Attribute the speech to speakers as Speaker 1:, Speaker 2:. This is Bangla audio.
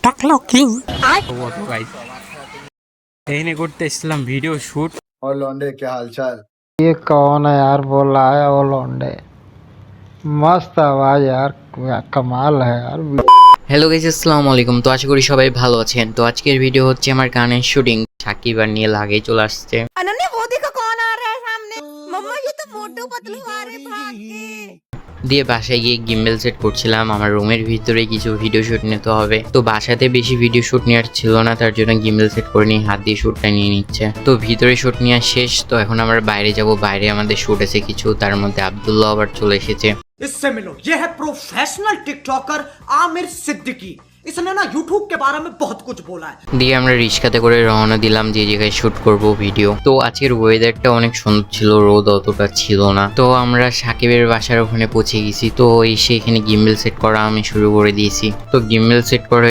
Speaker 1: ডাকলো কিং
Speaker 2: এখানে করতে এসেছিলাম ভিডিও শুট।
Speaker 3: और लौंडे क्या हालचाल।
Speaker 4: ये कौन है यार बोल रहा है वो लौंडे। मस्त आवाज यार, कमाल है यार।
Speaker 5: হ্যালো গাইস, আসসালামু আলাইকুম। তো আশা করি সবাই ভালো আছেন। তো আজকের ভিডিও হচ্ছে আমার গানের শুটিং। সাকিব আর নীল আগেই চলে আসছে।
Speaker 1: अनन्या वो देखो कौन आ रहा है सामने। मम्मा ये तो मोटू पतलू आ रहे भाग के।
Speaker 5: দিয়ে বাসায় গিয়ে গিম্বেল সেট করছিলাম। আমার রুমের ভিতরে কিছু ভিডিও শুট নিতে হবে, তো বাসাতে বেশি ভিডিও শুট নেওয়ার ছিল না, তার জন্য গিম্বেল সেট করে নিয়ে হাত দিয়ে শুটটা নিয়ে নিচ্ছে। তো ভিতরে শুট নেওয়া শেষ, তো এখন আমরা বাইরে যাব। বাইরে আমাদের শুট আছে কিছু, তার মধ্যে আব্দুল্লাহ আবার চলে এসেছে।
Speaker 6: इससे मिलो, ये है प्रोफेशनल टिकटॉकर आमिर सिद्दीकी। इसने ना यूट्यूब के बारे में बहुत कुछ बोला है।
Speaker 5: দিয়ে আমরা রিক্সাতে করে রওনা দিলাম যে জায়গায় শুট করব ভিডিও। তো আজকের ওয়েদারটা অনেক সুন্দর ছিল, রোদ অতটা ছিল না। তো আমরা সাকিবের বাসার ওখানে পৌঁছে গেছি। তো এসে এখানে গিম্বেল সেট করা আমি শুরু করে দিয়েছি। তো গিম্বেল সেট করে